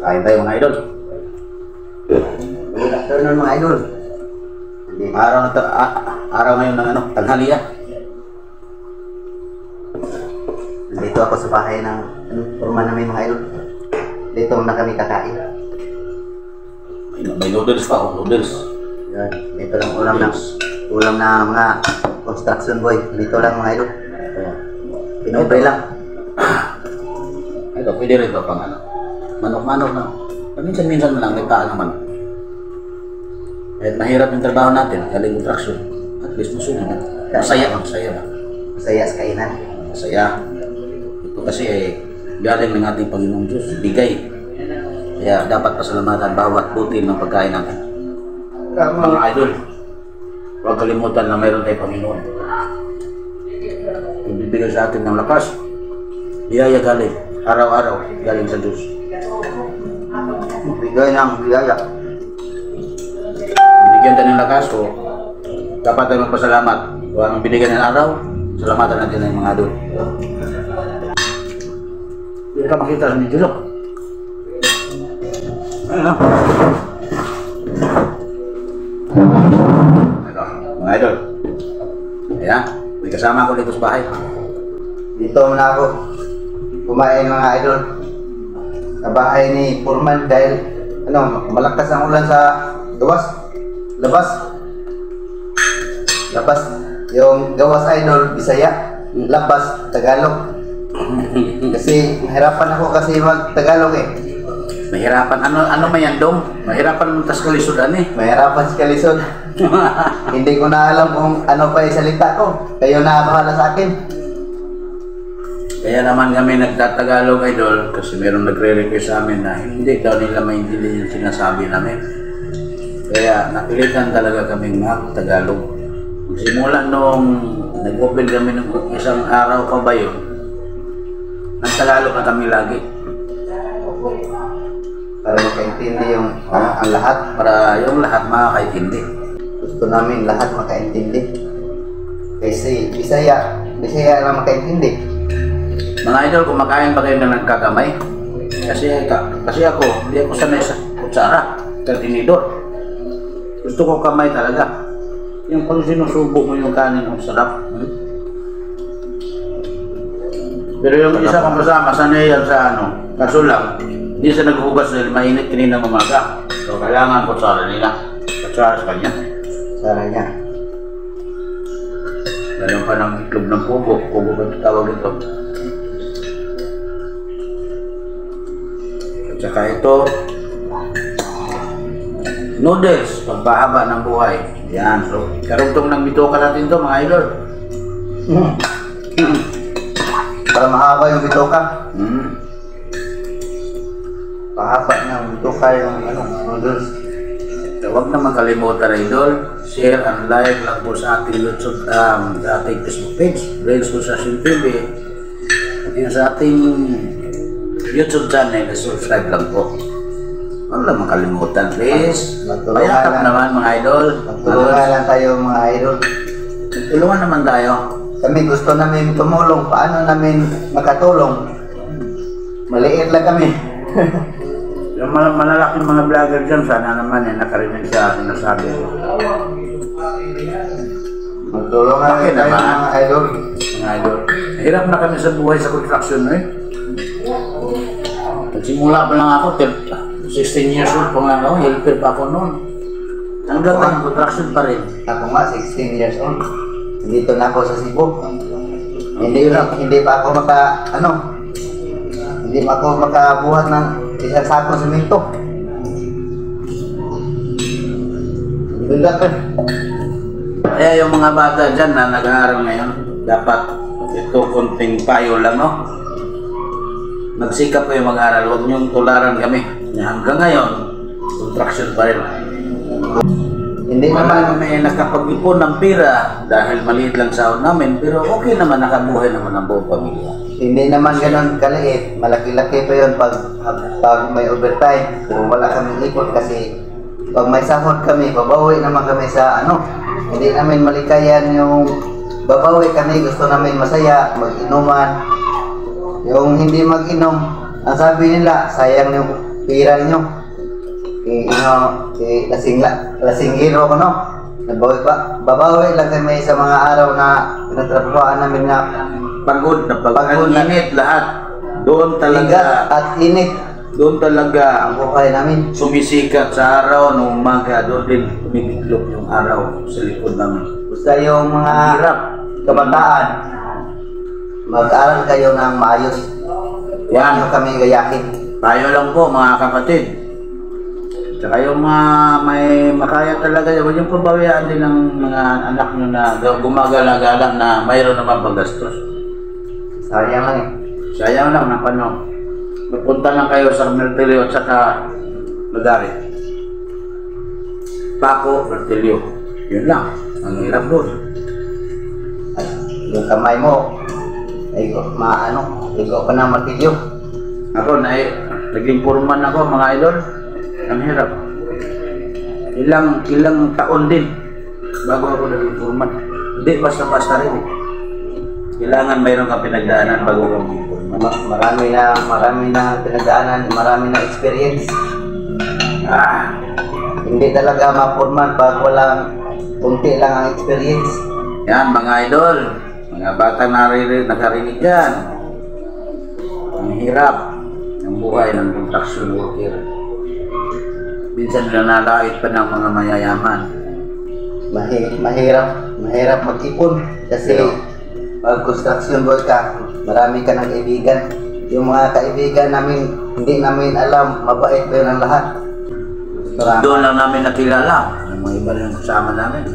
Kain tayo mga idol. Good afternoon mga idol. Araw ngayon ng tanghaliya. Nandito ako sa bahay ng forma namin mga idol. Dito na kami kakain. May noodles pa, noodles. Yan. Dito lang ulam na mga construction boy. Dito lang mga idol. Pinubay lang. Ito, pwede rin ito pang manok-manok na. Minsan-minsan lang, nagtaan naman. Kahit mahirap yung trabaho natin, galing construction. At least masunod na. Masaya ba? Masaya sa kainan. Masaya. Ito kasi galing ng ating Panginoong Diyos, bigay. Kaya dapat pasalamatan bawat butil ng pagkain natin. Mga idol, huwag kalimutan na mayroon tayo Panginoon. Yung bibigay sa atin ng lakas, biyaya galing, araw-araw galing sa Diyos. Bigay ng biyaya. Bigyan tayo ng lakas, so dapat tayo magpasalamat. Kung anong binigyan ng araw, salamatan natin ng mga idol. Hindi ka makita sa video, look. Ano? Mga idol. Ayan, may kasama ako dito sa bahay. Dito muna ako kumain mga idol. Sa bahay ni Purman dahil malakas ang ulan sa labas yung gawas idol Bisaya, labas Tagalog. Kasi mahirapan ako kasi mag Tagalog eh. Mahirapan, ano man yan dong? Mahirapan mo tas kalisudan eh. Mahirapan si Kalisod. Hindi ko na alam kung ano pa yung salita ko. Kayo na bahala sa akin. Kaya naman kami nagtatagalog idol kasi mayroong nagre-request sa amin na hindi daw nila maintindihan yung sinasabi namin. Kaya napilitan talaga kaming mag-Tagalog. Simula nung nag-open kami ng isang araw pa ba yun, nagtagalog na kami lagi. Para makaintindi yung ang lahat. Para yung lahat makakaintindi. Gusto namin lahat makaintindi. Kasi Bisaya lang makaintindi. Mga idol, kumakain ba kayo na nagkakamay? Kasi ako, hindi ako sanay sa kutsara, tinidor. Gusto ko kamay talaga. Yung pag sinusubo mo yung kanin, ang sarap. Pero yung isa kong kasama, sanay yan sa kaso lang, hindi siya naghugas dahil mainit kanina umaga. So kailangan kutsara nila. Kutsara sa kanya. Kutsara niya. Ganun pa ng itlog ng pugo. Pugo ba tawag ito? At saka ito, noodles, pagpahaba ng buhay. Yan, so karugtong ng bitoka natin to mga idol. Para mahaba yung bitoka. Pahaba ng bitoka yung noodles. So, huwag na makalimutan idol, share and like lang po sa ating YouTube, sa ating Facebook page, Brains Construction TV. At yung sa ating YouTube channel, subscribe lang po. Huwag lang makalimutan, please. Payakap naman mga idol. Magtulungan lang tayo mga idol. Tulungan naman tayo. Kami gusto namin tumulong. Paano namin makatulong? Maliit lang kami. Yung malalaking mga vlogger dyan, sana naman nakarinig sa sinasabi ko. Magtulungan Bakit tayo naman? mga idol. Mga idol. Hirap na kami sa buhay sa construction eh. Nagsimula pa lang ako, 16 years old pa lang ako, helper pa ako noon. Hanggang ng construction pa rin. Ako nga, 16 years old. Dito na ako sa Cebu. Hindi pa ako makabuhat ng isang sakong simento. Kaya yung mga bata dyan na nag-aaral ngayon, dapat ito konting payo lang, no? Magsikap kayo mag-aaral, huwag niyong tularan kami. Hanggang ngayon, construction pa rin. Hindi naman may nakapag-ipon ng pera dahil maliit lang sahod namin, pero okay naman, nakabuhay naman ang buong pamilya. Hindi naman ganun kaliit. Malaki-laki pa yun pag may overtime. Kung wala kaming ipon kasi pag may sahod kami, babawi naman kami sa hindi namin malikayan yung babawi kami. Gusto namin masaya, mag-inuman. Yung hindi mag-inom, ang sabi nila, sayang yung pira ninyo. Lasinggero ko, no? Babawi lang kami sa mga araw na pinatrabahoan namin na Pagod na pagod. Pagod Ang na. init lahat. Doon bigat talaga, at init doon talaga ang buhay namin. sumisikat sa araw ng umaga. Doon din umiiglop yung araw sa likod namin. Basta yung mga Hirap. kabataan, mag-aral kayo ng maayos. Huwag Yan. nyo kami gayahin. Tayo lang po mga kapatid. Tsaka yung mga may makaya talaga, huwag yung pabawian din ng mga anak nyo na gumagala-gala na mayroon naman paggastos. Sayang lang eh. Sayang lang na paano. Magpunta lang kayo sa Mertilio at saka Lagari. Paco, Mertilio. Yun lang. Ang hirap doon. At yung kamay mo, ay igo pa ng martilyo. Ako, naging purman ako mga idol. Ang hirap. Ilang taon din bago ako naging purman. Hindi basta-basta rin eh. Kailangan mayroon kang pinagdaanan bago kang maging purman. Marami na pinagdaanan, marami na experience. Hindi talaga mapurman pag walang kunti lang ang experience. Yan mga idol, mga bata nakarinig dyan. Ang hirap ng buhay ng construction worker. Minsan nanalait pa ng mga mayayaman. Mahirap mag-ipon kasi pag construction work ka, marami ka ng kaibigan. Yung mga kaibigan namin, hindi namin alam, mabait ba yun ang lahat. Doon lang namin nakilala ng mga iba rin kasama namin.